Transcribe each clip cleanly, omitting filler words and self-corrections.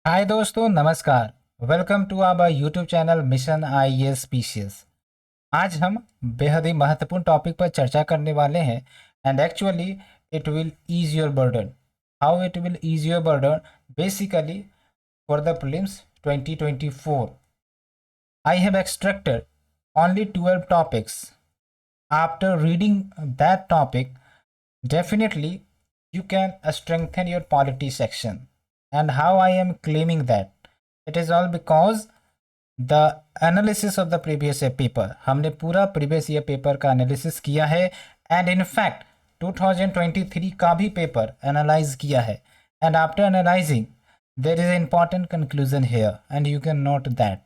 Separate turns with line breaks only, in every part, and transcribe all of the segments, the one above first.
हाय दोस्तों, नमस्कार। Welcome to our YouTube channel mission IAS PCS. आज हम बेहद ही महत्वपूर्ण टॉपिक पर चर्चा करने वाले हैं and actually it will ease your burden. How it will ease your burden? Basically for the prelims 2024 I have extracted only 12 topics. After reading that topic, definitely you can strengthen your polity section. And how I am claiming that? It is all because the analysis of the previous year paper, हमने पूरा previous year paper का analysis किया है and in fact 2023 का भी paper analyse किया है and after analysing there is a important conclusion here and you can note that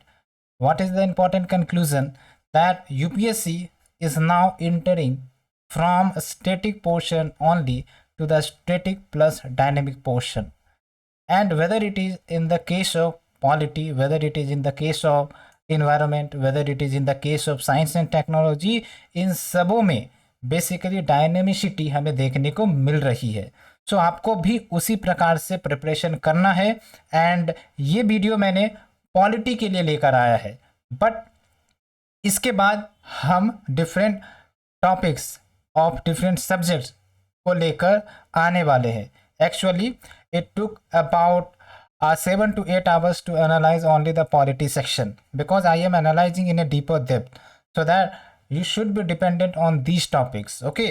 what is the important conclusion that UPSC is now entering from a static portion only to the static plus dynamic portion, and whether it is in the case of polity, whether it is in the case of environment, whether it is in the case of science and technology, इन सबों में basically डायनेमिसिटी हमें देखने को मिल रही है। सो आपको भी उसी प्रकार से प्रिपरेशन करना है एंड ये वीडियो मैंने पॉलिटी के लिए लेकर आया है, बट इसके बाद हम different topics of different subjects को लेकर आने वाले हैं। Actually it took about 7 to 8 hours to analyze only the polity section because I am analyzing in a deeper depth, so that you should be dependent on these topics. Okay,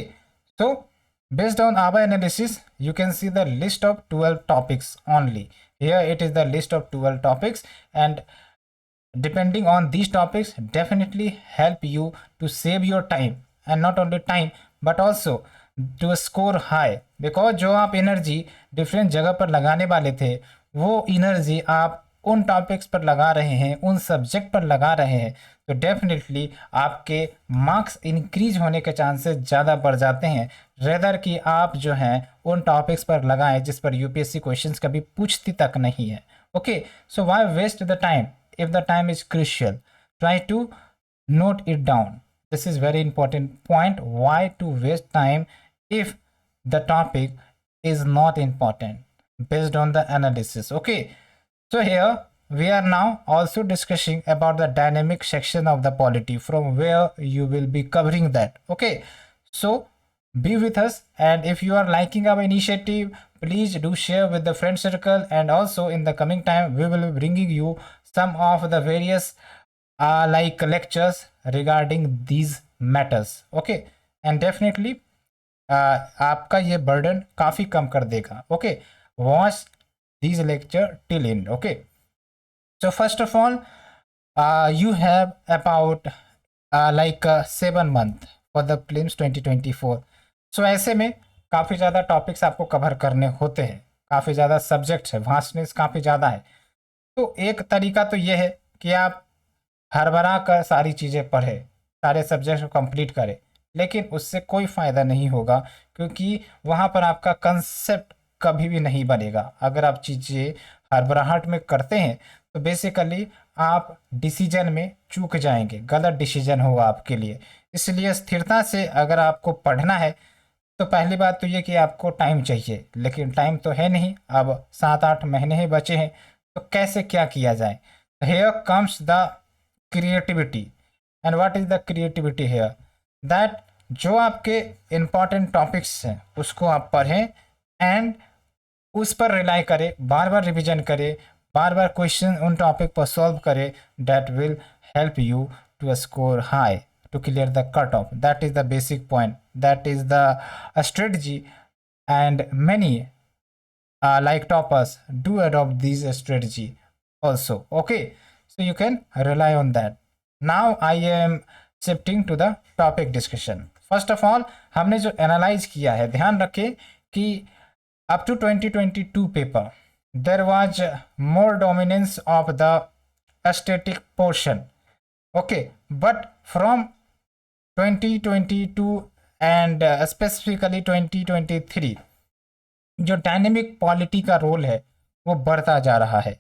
so based on our analysis you can see the list of 12 topics only. Here it is the list of 12 topics, and depending on these topics definitely help you to save your time, and not only time but also to score high, because जो आप energy different जगह पर लगाने वाले थे वो energy आप उन टॉपिक्स पर लगा रहे हैं, उन सब्जेक्ट पर लगा रहे हैं, तो डेफिनेटली आपके मार्क्स इंक्रीज होने के चांसेस ज़्यादा बढ़ जाते हैं रेदर कि आप जो हैं उन टॉपिक्स पर लगाएं जिस पर यूपीएससी क्वेश्चंस कभी पूछती तक नहीं है। Okay, so why waste the time if the time is crucial? Try to note it down. This is very important point. Why to waste time if the topic is not important based on the analysis? Okay, so here we are now also discussing about the dynamic section of the polity, from where you will be covering that. Okay, so be with us, and if you are liking our initiative, please do share with the friend circle, and also in the coming time we will be bringing you some of the various like lectures regarding these matters. Okay, and definitely आपका ये burden काफ़ी कम कर देगा। Okay, watch these lecture till end. Okay, so first of all you have about like 7 month for the prelims 2024. so ऐसे में काफ़ी ज़्यादा topics आपको कवर करने होते हैं, काफ़ी ज़्यादा सब्जेक्ट्स है, वास्टनेस काफ़ी ज़्यादा है। तो एक तरीका तो ये है कि आप हरबरा कर सारी चीज़ें पढ़े, सारे सब्जेक्ट को कंप्लीट करें, लेकिन उससे कोई फ़ायदा नहीं होगा क्योंकि वहाँ पर आपका कंसेप्ट कभी भी नहीं बनेगा। अगर आप चीज़ें हड़बड़ाहट में करते हैं तो बेसिकली आप डिसीजन में चूक जाएंगे, गलत डिसीजन होगा आपके लिए। इसलिए स्थिरता से अगर आपको पढ़ना है तो पहली बात तो ये कि आपको टाइम चाहिए, लेकिन टाइम तो है नहीं, अब 7-8 महीने ही बचे हैं, तो कैसे क्या किया जाए? Here comes the creativity. And what is the creativity here? That जो आपके इम्पॉर्टेंट टॉपिक्स हैं उसको आप पढ़ें एंड उस पर रिलाई करें, बार बार रिवीजन करें, बार बार क्वेश्चन उन टॉपिक पर सॉल्व करें। That will help you to score high, to clear the cutoff. That is the basic point. That is the strategy, and many like toppers do adopt this strategy also. Okay, so you can rely on that. Now I am shifting to the topic discussion. First of all, हमने जो analyse किया है, ध्यान रखें कि up to 2022 paper there was more dominance of the static portion. Okay, but from 2022 and specifically 2023 जो dynamic polity का role है वो बढ़ता जा रहा है।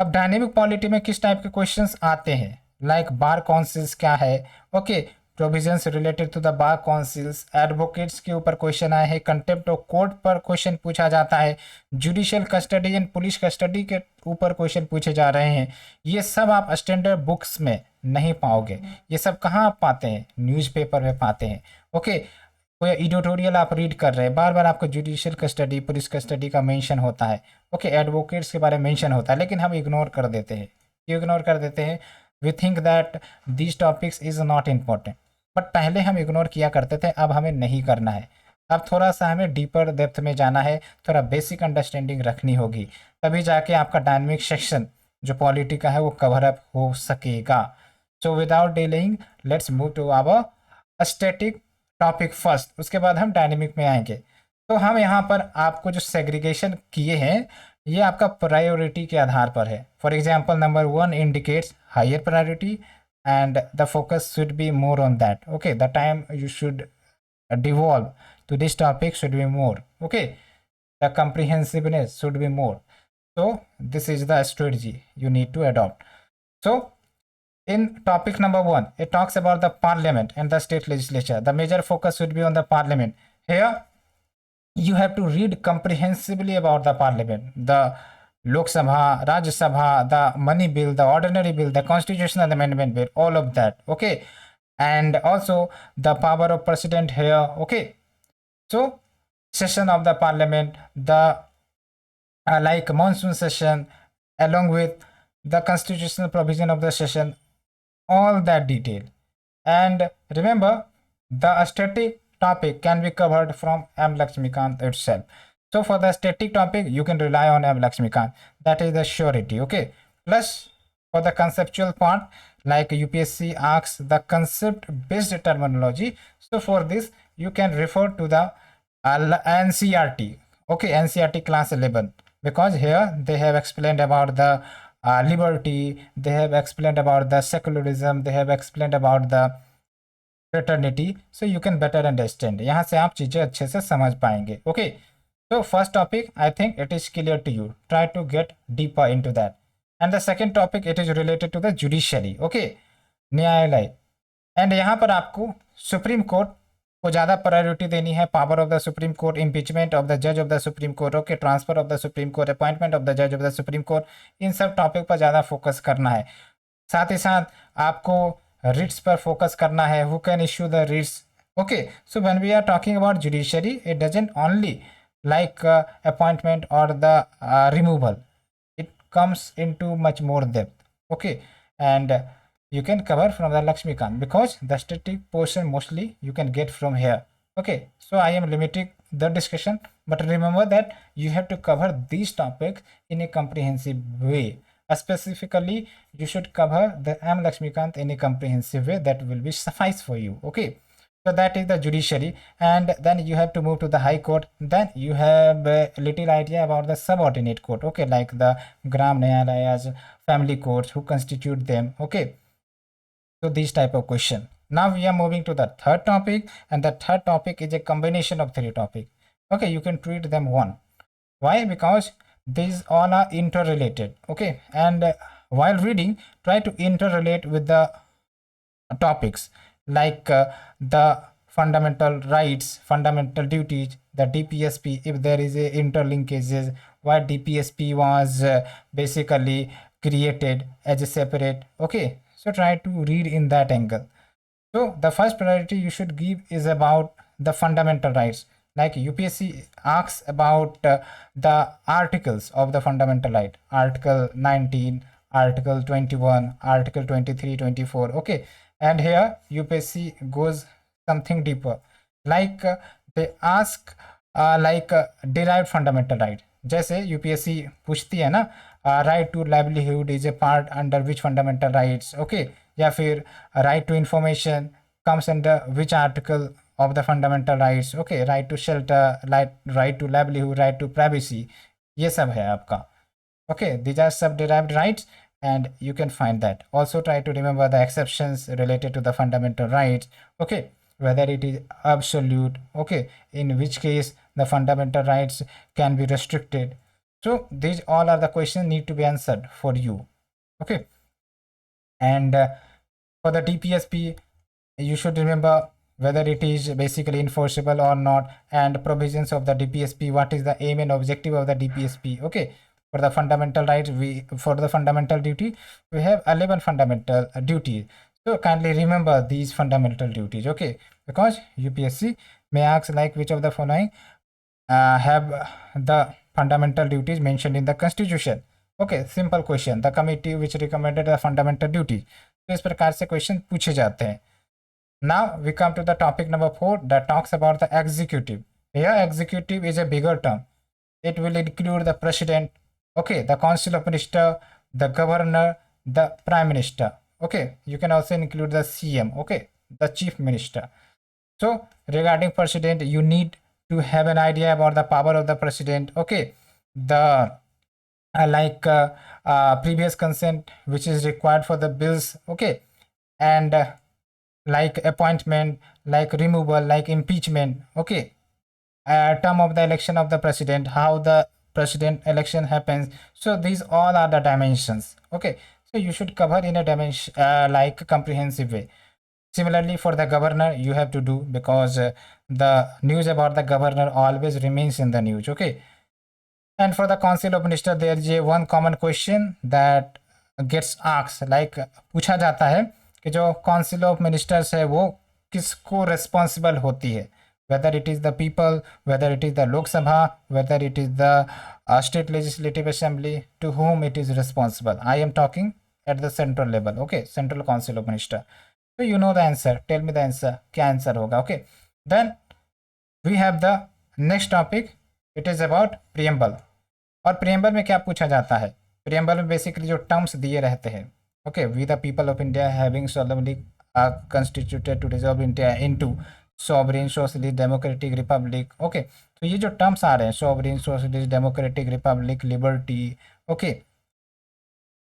अब डायनेमिक पॉलिटी में किस टाइप के क्वेश्चंस आते हैं, लाइक बार कॉन्सेंस क्या है, okay, provisions related to the bar councils, advocates के ऊपर क्वेश्चन आए हैं, कंटेम्प्ट ऑफ कोर्ट पर क्वेश्चन पूछा जाता है, judicial custody and police custody के ऊपर क्वेश्चन पूछे जा रहे हैं। ये सब आप स्टैंडर्ड बुक्स में नहीं पाओगे। ये सब कहाँ आप पाते हैं? न्यूज़पेपर में पाते हैं। ओके, कोई एडिटोरियल आप रीड कर रहे हैं, बार बार आपको जुडिशियल कस्टडी, पुलिस कस्टडी का मेंशन होता है। ओके, एडवोकेट्स के बारे में मेंशन होता है, लेकिन हम इग्नोर कर देते हैं। क्यों इग्नोर कर देते हैं? We think that this topics is not important, but पहले हम इग्नोर किया करते थे, अब हमें नहीं करना है। अब थोड़ा सा हमें डीपर डेप्थ में जाना है, थोड़ा बेसिक अंडरस्टैंडिंग रखनी होगी, तभी जाके आपका डायनेमिक सेक्शन जो पॉलिटी का है वो कवर अप हो सकेगा। So without delaying let's move to our static topic first, उसके बाद हम डायनेमिक में आएंगे। तो हम यहाँ पर आपको जो सेग्रीगेशन किए हैं ये आपका प्रायोरिटी के आधार पर है। For example, number 1 indicates higher priority and the focus should be more on that. Okay, the time you should devolve to this topic should be more. Okay, the comprehensiveness should be more. So this is the strategy you need to adopt. So in topic number 1, it talks about the parliament and the state legislature. The major focus should be on the parliament. Here you have to read comprehensively about the parliament, the Lok Sabha, Rajya Sabha, the money bill, the ordinary bill, the constitutional amendment bill, all of that. Okay, and also the power of president here. Okay, so session of the parliament, the like monsoon session, along with the constitutional provision of the session, all that detail. And remember, the static topic can be covered from M. Lakshmikant itself. So for the static topic, you can rely on M. Lakshmikant. That is the surety. Okay. Plus, for the conceptual part, like UPSC asks the concept-based terminology. So for this, you can refer to the NCRT. Okay, NCRT class 11. Because here they have explained about the liberty, they have explained about the secularism, they have explained about the fraternity. So you can better understand. यहाँ से आप चीज़ें अच्छे से समझ पाएंगे. Okay. So first topic, I think it is clear to you. Try to get deeper into that. And the second topic, it is related to the judiciary. Okay, न्यायालय. And यहाँ पर आपको सुप्रीम कोर्ट को ज़्यादा priority देनी है. Power of the supreme court, impeachment of the जज of the supreme court, okay, transfer of the supreme court, appointment of the जज ऑफ द सुप्रीम कोर्ट, इन सब टॉपिक पर ज़्यादा फोकस करना है. साथ ही साथ आपको रिट्स पर फोकस करना है. Who can issue the writs. Okay, so when we are talking about judiciary, it doesn't only like appointment or the removal, it comes into much more depth. Okay, and you can cover from the Lakshmikant, because the static portion mostly you can get from here. Okay, so I am limiting the discussion, but remember that you have to cover these topics in a comprehensive way. Specifically, you should cover the M. Lakshmikant in a comprehensive way that will be suffice for you. Okay, so that is the judiciary, and then you have to move to the high court. Then you have a little idea about the subordinate court. Okay, like the gram nyayalayas, family courts, who constitute them. Okay, so these type of question. Now we are moving to the third topic, and the third topic is a combination of 3 topics. Okay, you can treat them one. Why? Because these all are interrelated. Okay, and while reading, try to interrelate with the topics like the fundamental rights, fundamental duties, the DPSP, if there is a interlinkages, why DPSP was basically created as a separate. Okay, so try to read in that angle. So the first priority you should give is about the fundamental rights. Like UPSC asks about the articles of the fundamental right, article 19, article 21, article 23, 24. Okay, and here UPSC goes something deeper, like they ask derived fundamental right. जैसे UPSC पूछती है ना, right to livelihood is a part under which fundamental rights. Okay, या फिर right to information comes under which article of the fundamental rights. Okay, right to shelter, right to livelihood, right to privacy, ये सब है आपका. Okay, these are sub derived rights, and you can find that. Also try to remember the exceptions related to the fundamental rights. Okay, whether it is absolute, okay, in which case the fundamental rights can be restricted. So these all are the questions need to be answered for you. Okay, and for the DPSP, you should remember whether it is basically enforceable or not, and provisions of the DPSP, what is the aim and objective of the DPSP. Okay, for the fundamental right, for the fundamental duty we have 11 fundamental duties. So kindly remember these fundamental duties, okay, because UPSC may ask like which of the following have the fundamental duties mentioned in the constitution. Okay, simple question, the committee which recommended the fundamental duty. तो इस प्रकार से question पूछे जाते हैं. Now we come to the topic number 4 that talks about the executive. Here executive is a bigger term. It will include the president, okay, the council of minister, the governor, the prime minister. Okay, you can also include the CM, okay, the chief minister. So regarding president, you need to have an idea about the power of the president. Okay, the previous consent which is required for the bills. Okay, and like appointment, like removal, like impeachment. Okay, term of the election of the president, how the president election happens. So these all are the dimensions. Okay, so you should cover in a dimension like comprehensive way. Similarly for the governor you have to do, because the news about the governor always remains in the news. Okay, and for the council of minister there is a one common question that gets asked, like पूछा जाता है कि जो council of ministers है वो किसको responsible होती है, whether it is the people, whether it is the Lok Sabha, whether it is the state legislative assembly, to whom it is responsible. I am talking at the central level. Okay, central council of minister. So you know the answer, tell me the answer, क्या answer होगा. Okay, then we have the next topic, it is about preamble. और preamble में क्या पूछा जाता है, preamble में basically जो टर्म्स दिए रहते हैं. Okay, we the people of India having solemnly constituted to dissolve India into sovereign socialist democratic republic. Okay, तो ये जो टर्म्स आ रहे हैं, sovereign socialist democratic republic, liberty. Okay,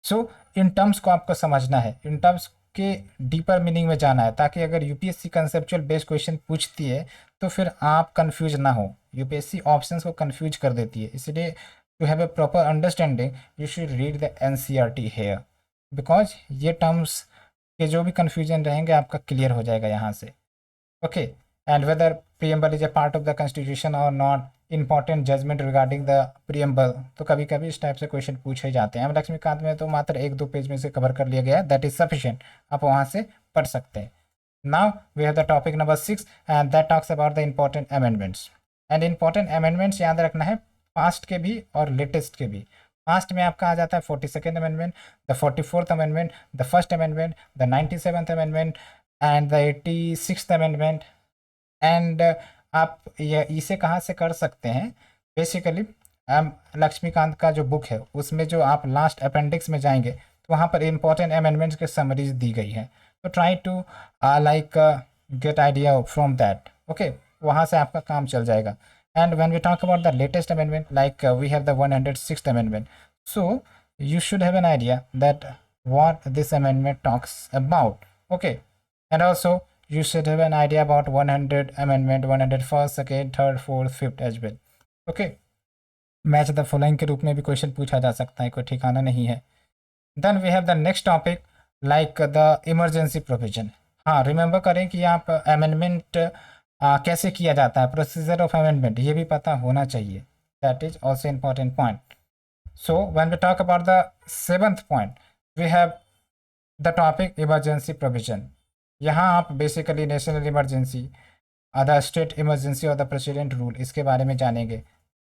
so in terms को आपको समझना है, इन टर्म्स के डीपर मीनिंग में जाना है, ताकि अगर यूपीएससी कंसेप्चुअल बेस्ड क्वेश्चन पूछती है तो फिर आप कंफ्यूज ना हो. यूपीएससी ऑप्शंस को कंफ्यूज कर देती है, इसलिए to have a proper understanding you should read the NCERT here, because ये terms के जो भी confusion रहेंगे आपका clear हो जाएगा यहाँ से. Okay, and whether preamble is a part of the constitution or not, important judgment regarding the preamble. तो कभी कभी इस टाइप से क्वेश्चन पूछे जाते हैं. लक्ष्मीकांत में तो मात्र 1-2 पेज में से कवर कर लिया गया है, दैट इज सफिशिएंट, आप वहाँ से पढ़ सकते हैं. Now we have the topic number 6 and that talks about the important amendments. And important amendments याद रखना है, पास्ट के भी और लेटेस्ट के भी. पास्ट में आपका आ जाता है 42nd amendment, the 44th amendment, the first amendment, the 97th amendment and the 86th amendment. And आप ये इसे कहाँ से कर सकते हैं, बेसिकली लक्ष्मीकांत का जो बुक है उसमें जो आप लास्ट अपेंडिक्स में जाएंगे तो वहाँ पर इंपॉर्टेंट अमेंडमेंट्स के समरीज दी गई है. तो try to like get idea from that. Okay, वहाँ से आपका काम चल जाएगा. And when we talk about the latest amendment, like we have the 106th amendment, so you should have an idea that what this amendment talks about. Okay, and also you should have an idea about 100 amendment, 101st, 2nd, 3rd, 4th, 5th as well. Okay, match the following के रूप में भी question पूछा जा सकता है, कोई ठिकाना नहीं है. Then we have the next topic like the emergency provision. हाँ, रिमेंबर करें कि आप अमेंडमेंट कैसे किया जाता है, प्रोसीजर ऑफ अमेंडमेंट ये भी पता होना चाहिए, that is also important point. So when we talk about the 7th point we have the topic emergency provision. यहाँ आप basically national emergency, the state emergency और द प्रेसिडेंट रूल, इसके बारे में जानेंगे.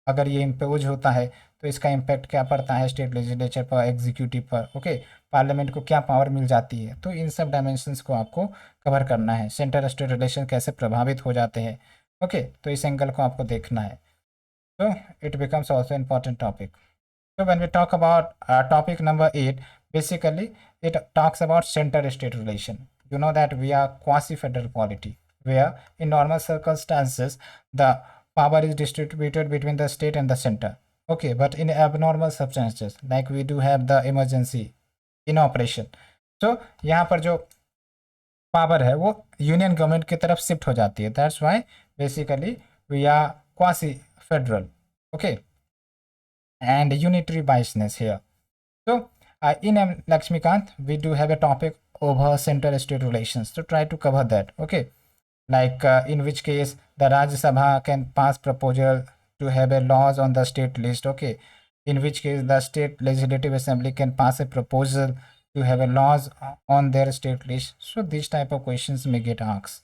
अगर ये इम्पोज होता है तो इसका इम्पैक्ट क्या पड़ता है स्टेट लेजिस्लेचर पर, एग्जीक्यूटिव पर. ओके, पार्लियामेंट को क्या पावर मिल जाती है, तो इन सब डायमेंशंस को आपको कवर करना है. सेंटर स्टेट रिलेशन कैसे प्रभावित हो जाते हैं. ओके, तो इस एंगल को आपको देखना है. तो it becomes also important topic. So when we talk about topic number 8, basically it talks about center-state relation. You know that we are quasi-federal polity, where in normal circumstances the power is distributed between the state and the center. Okay, but in abnormal circumstances, like we do have the emergency in operation, so यहाँ पर जो power है वो union government की तरफ shift हो जाती है. That's why basically we are quasi-federal. Okay, and unitary biasness here. So in Lakshmikant we do have a topic over center-state relations. So try to cover that. Okay, like in which case the Rajya Sabha can pass proposal to have a laws on the state list. Okay, in which case the state legislative assembly can pass a proposal to have a laws on their state list. So these type of questions may get asked.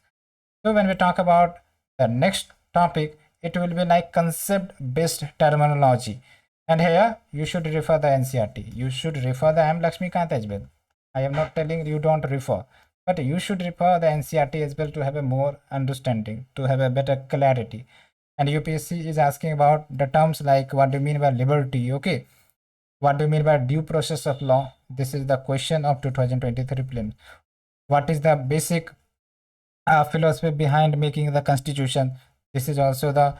So when we talk about the next topic, it will be like concept based terminology, and here you should refer the NCERT. You should refer the M. Lakshmikant as well. I am not telling you don't refer, but you should refer the NCERT as well to have a more understanding, to have a better clarity. And UPSC is asking about the terms like what do you mean by liberty? Okay, what do you mean by due process of law? This is the question of 2023 prelims. What is the basic philosophy behind making the constitution? This is also the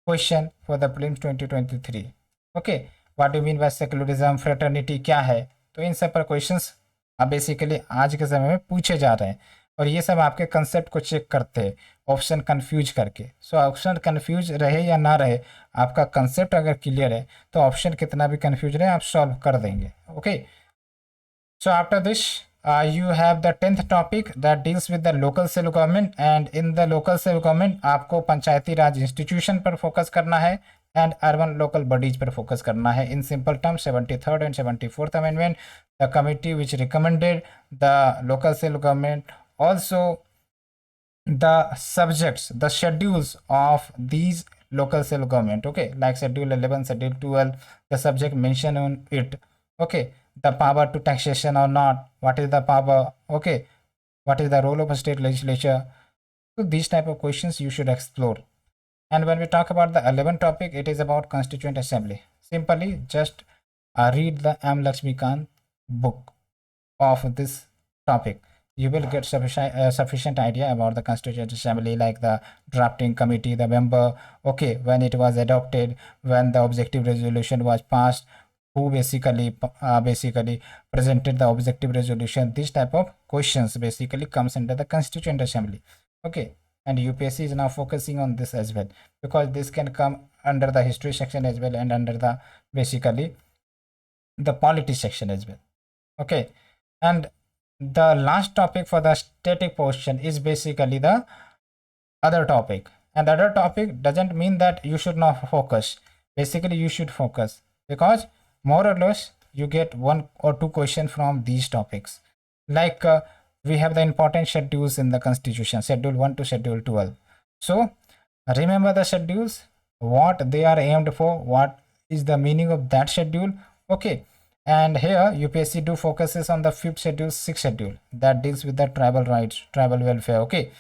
question for the prelims 2023. Okay, what do you mean by secularism, fraternity क्या है? तो इन सब पर questions अब basically आज के समय में पूछे जा रहे हैं, और ये सब आपके कंसेप्ट को चेक करते हैं ऑप्शन कंफ्यूज करके. सो ऑप्शन कंफ्यूज रहे या ना रहे, आपका कंसेप्ट अगर क्लियर है तो ऑप्शन कितना भी कंफ्यूज रहे आप सॉल्व कर देंगे. Okay, so after this you have the 10th topic that deals with the local self government, and in the local self government आपको पंचायती राज इंस्टीट्यूशन पर फोकस करना है and urban local bodies पर फोकस करना है. In simple terms, 73rd and 74th amendment, the committee which recommended the local self government, also the subjects, the schedules of these local self government. Okay, like schedule 11, schedule 12, the subject mentioned on it. Okay, the power to taxation or not, what is the power? Okay, what is the role of a state legislature? So these type of questions you should explore. And when we talk about the 11th topic, it is about Constituent Assembly. Simply just read the M. Lakshmikant book of this topic. You will get sufficient idea about the Constituent Assembly, like the drafting committee, the member, okay, when it was adopted, when the objective resolution was passed, who basically presented the objective resolution. This type of questions basically comes under the Constituent Assembly. Okay, and UPSC is now focusing on this as well, because this can come under the history section as well and under the basically the polity section as well. Okay, and the last topic for the static portion is basically the other topic, and the other topic doesn't mean that you should not focus. Basically you should focus, because more or less you get 1 or 2 questions from these topics. Like we have the important schedules in the constitution, schedule 1 to schedule 12. So remember the schedules, what they are aimed for, what is the meaning of that schedule. Okay, and here UPSC do focuses on the 5th schedule, 6th schedule, that deals with the tribal rights, tribal welfare. Okay,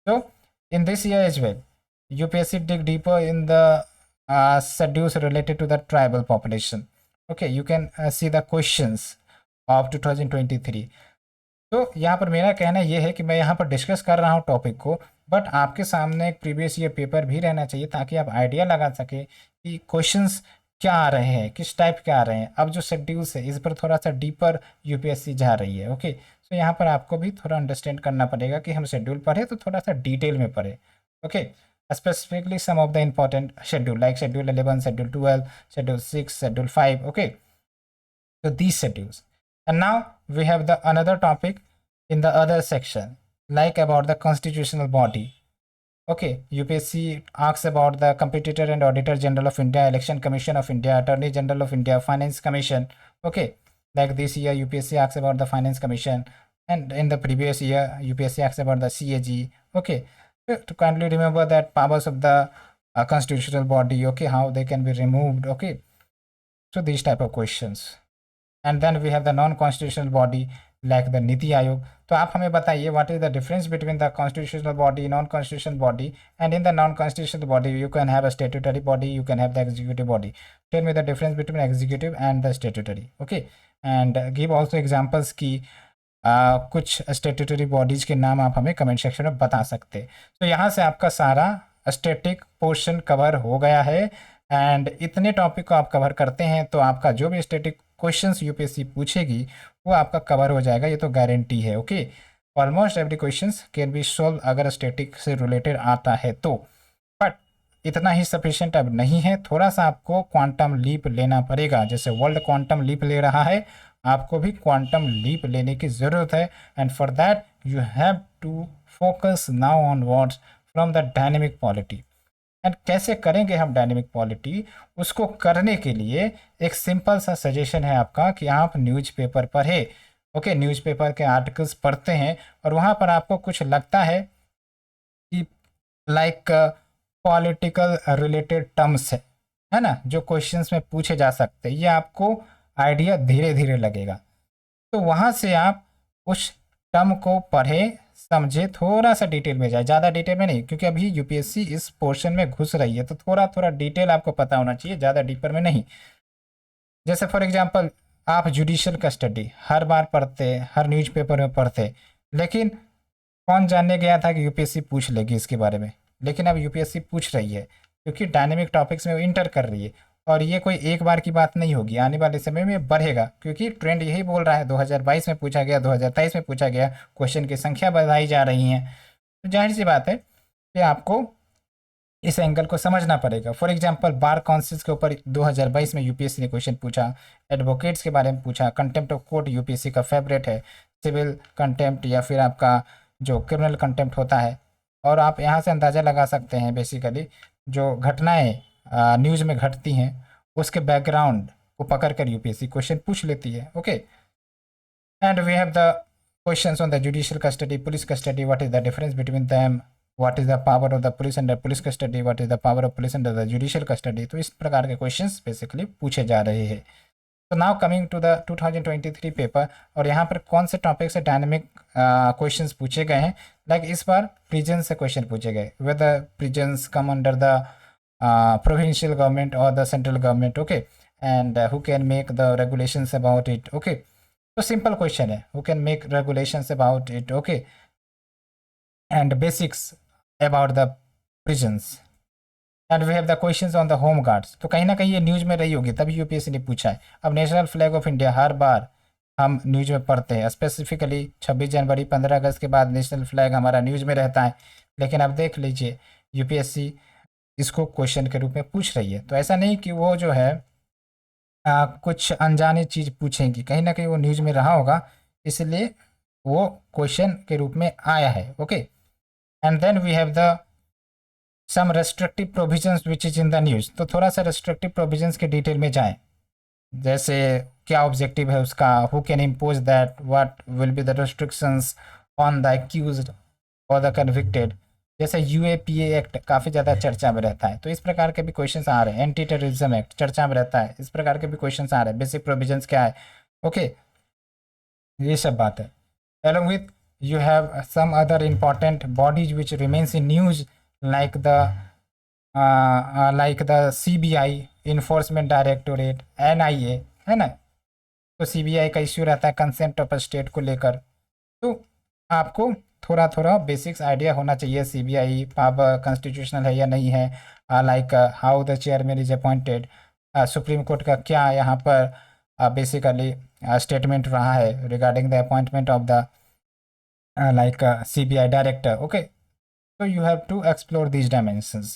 so in this year as well, UPSC dig deeper in the schedules related to the tribal population. Okay, you can see the questions of 2023. तो यहाँ पर मेरा कहना ये है कि मैं यहाँ पर डिस्कस कर रहा हूँ टॉपिक को, बट आपके सामने एक प्रीवियस ईयर पेपर भी रहना चाहिए, ताकि आप आइडिया लगा सके कि क्वेश्चंस क्या आ रहे हैं, किस टाइप के आ रहे हैं. अब जो शेड्यूल्स है इस पर थोड़ा सा डीपर यूपीएससी जा रही है. ओके, सो यहाँ पर आपको भी थोड़ा अंडरस्टैंड करना पड़ेगा कि हम शेड्यूल पढ़े तो थोड़ा सा डिटेल में पढ़े. Okay, specifically some of the important schedule, like schedule 11, schedule 12, schedule 6, schedule 5. Okay, so these schedules. And now we have the another topic in the other section, like about the constitutional body. Okay, UPSC asks about the Comptroller and Auditor General of India, Election Commission of India, Attorney General of India, Finance Commission. Okay, like this year UPSC asks about the Finance Commission, and in the previous year UPSC asks about the CAG. Okay, to kindly remember that powers of the constitutional body, okay, how they can be removed. Okay, so these type of questions. And then we have the non-constitutional body, like the Niti Aayog. तो आप हमें बताइए what is the difference between the constitutional body, non-constitutional body, and in the non-constitutional body you can have a statutory body, you can have the executive body. Tell me the difference between executive and the statutory. Okay, and give also examples की कुछ statutory bodies के नाम आप हमें comment section में बता सकते. तो यहाँ से आपका सारा स्टैटिक पोर्शन कवर हो गया है, एंड इतने टॉपिक को आप कवर करते हैं तो आपका जो भी स्टैटिक क्वेश्चंस यूपीएससी पूछेगी वो आपका कवर हो जाएगा, ये तो गारंटी है. Okay, almost every questions can be solve अगर स्टैटिक से रिलेटेड आता है तो. बट इतना ही सफिशिएंट अब नहीं है, थोड़ा सा आपको क्वांटम लीप लेना पड़ेगा। जैसे वर्ल्ड क्वांटम लीप ले रहा है, आपको भी क्वांटम लीप लेने की ज़रूरत है। And for that you have to focus now on words from the dynamic polity. And कैसे करेंगे हम डायनेमिक पॉलिटी, उसको करने के लिए एक सिंपल सा सजेशन है आपका कि आप न्यूज़पेपर पढ़े। ओके, न्यूज़पेपर के आर्टिकल्स पढ़ते हैं और वहाँ पर आपको कुछ लगता है कि लाइक पॉलिटिकल रिलेटेड टर्म्स है ना, जो क्वेश्चंस में पूछे जा सकते हैं, ये आपको आइडिया धीरे धीरे लगेगा। तो वहाँ से आप उस टर्म को पढ़े, समझे, थोड़ा सा डिटेल में जाए, ज़्यादा डिटेल में नहीं, क्योंकि अभी यूपीएससी इस पोर्शन में घुस रही है, तो थोड़ा थोड़ा डिटेल आपको पता होना चाहिए, ज़्यादा डीपर में नहीं। जैसे फॉर एग्जांपल आप जुडिशियल कस्टडी हर बार पढ़ते, हर न्यूज़पेपर में पढ़ते, लेकिन कौन जानने गया था कि यूपीएससी पूछ लेगी इसके बारे में। लेकिन अब यूपीएससी पूछ रही है, क्योंकि डायनेमिक टॉपिक्स में वो इंटर कर रही है, और ये कोई एक बार की बात नहीं होगी, आने वाले समय में बढ़ेगा, क्योंकि ट्रेंड यही बोल रहा है। 2022 में पूछा गया, 2023 में पूछा गया, क्वेश्चन की संख्या बढ़ाई जा रही है, तो जाहिर सी बात है कि आपको इस एंगल को समझना पड़ेगा। फॉर एग्जांपल बार काउंसिल्स के ऊपर 2022 में यूपीएससी ने क्वेश्चन पूछा, एडवोकेट्स के बारे में पूछा, कंटेम्प्ट ऑफ कोर्ट यूपीएससी का फेवरेट है, सिविल कंटेम्प्ट या फिर आपका जो क्रिमिनल कंटेम्प्ट होता है। और आप यहाँ से अंदाज़ा लगा सकते हैं बेसिकली जो घटनाएं न्यूज़ में घटती हैं उसके बैकग्राउंड को पकड़ कर यूपीएससी क्वेश्चन पूछ लेती है। Okay, and we have the questions on the judicial custody, police custody, what is the difference between them, what is the power of the police under police custody, what is the power of police under the judicial custody. तो इस प्रकार के questions basically पूछे जा रहे हैं। तो now coming to the 2023 paper, और यहाँ पर कौन से टॉपिक से डायनेमिक क्वेश्चंस पूछे गए हैं। लाइक इस बार प्रिजन से क्वेश्चन पूछे गए, whether prisons come under the provincial government or the central government, okay, and who can make the regulations about it, okay। तो सिंपल क्वेश्चन है, who can make regulations about it, okay, and basics about the prisons, and we have the questions on the home guards। तो कहीं ना कहीं ये news में रही होगी, तभी यूपीएससी ने पूछा है। अब नेशनल फ्लैग ऑफ इंडिया हर बार हम न्यूज़ में पढ़ते हैं, स्पेसिफिकली 26 जनवरी 15 अगस्त के बाद नेशनल फ्लैग हमारा न्यूज़ में रहता है। लेकिन अब देख लीजिए यूपीएससी इसको क्वेश्चन के रूप में पूछ रही है, तो ऐसा नहीं कि वो जो है कुछ अनजानी चीज़ पूछेंगी, कहीं ना कहीं वो न्यूज़ में रहा होगा, इसलिए वो क्वेश्चन के रूप में आया है। Okay, and then we have the some restrictive provisions which is in the news. तो थोड़ा सा रेस्ट्रिक्टिव प्रोविजंस के डिटेल में जाएं, जैसे क्या ऑब्जेक्टिव है उसका, who can impose that, what will be the restrictions on the accused और द कन्विक्टेड। जैसे यूएपीए एक्ट काफ़ी ज़्यादा चर्चा में रहता है, तो इस प्रकार के भी क्वेश्चंस आ रहे हैं। एंटी टेररिज्म एक्ट चर्चा में रहता है, इस प्रकार के भी क्वेश्चंस आ रहे हैं। बेसिक प्रोविजंस क्या है, ओके, ये सब बात है। along with you have some other important bodies which remains in news like the CBI, enforcement directorate, NIA, है ना। तो CBI का इश्यू रहता है कंसेंट ऑफ स्टेट को लेकर। तो आपको थोड़ा थोड़ा बेसिक्स आइडिया होना चाहिए, CBI पावर कॉन्स्टिट्यूशनल है या नहीं है, like how the chairman is appointed, supreme court का क्या यहाँ पर बेसिकली स्टेटमेंट रहा है regarding the appointment of the like CBI director. Okay, so you have to explore these dimensions।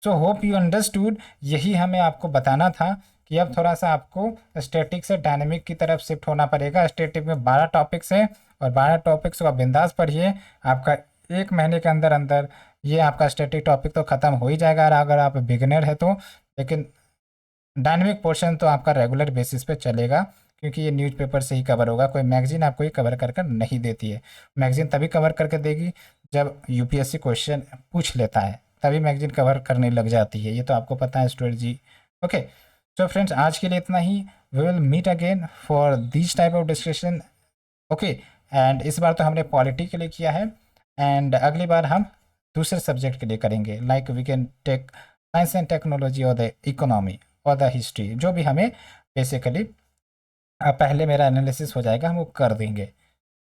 so hope you understood। यही हमें आपको बताना था कि अब थोड़ा सा आपको स्टैटिक से डायनेमिक की तरफ शिफ्ट होना पड़ेगा। स्टैटिक में 12 टॉपिक्स हैं और 12 टॉपिक्स को आप बिंदास पढ़िए, आपका 1 महीने के अंदर अंदर ये आपका स्टैटिक टॉपिक तो ख़त्म हो ही जाएगा अगर आप बिगिनर है तो। लेकिन डायनेमिक पोर्शन तो आपका रेगुलर बेसिस पे चलेगा, क्योंकि ये न्यूज़पेपर से ही कवर होगा, कोई मैगजीन आपको ये कवर कर कर नहीं देती है। मैगजीन तभी कवर करके देगी जब यूपीएससी क्वेश्चन पूछ लेता है, तभी मैगजीन कवर करने लग जाती है, ये तो आपको पता है स्टूडेंट जी। ओके, सो फ्रेंड्स आज के लिए इतना ही। We will meet again for this type of discussion. Okay, and इस बार तो हमने पॉलिटी के लिए किया है, एंड अगली बार हम दूसरे सब्जेक्ट के लिए करेंगे, like we can take science and technology और द इकोनॉमी और द हिस्ट्री, जो भी हमें बेसिकली पहले मेरा एनालिसिस हो जाएगा, हम वो कर देंगे।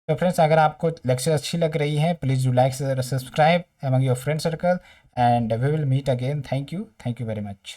तो फ्रेंड्स अगर आपको लेक्चर अच्छी लग रही है please do like subscribe among your friend circle, and we will meet again. Thank you very much.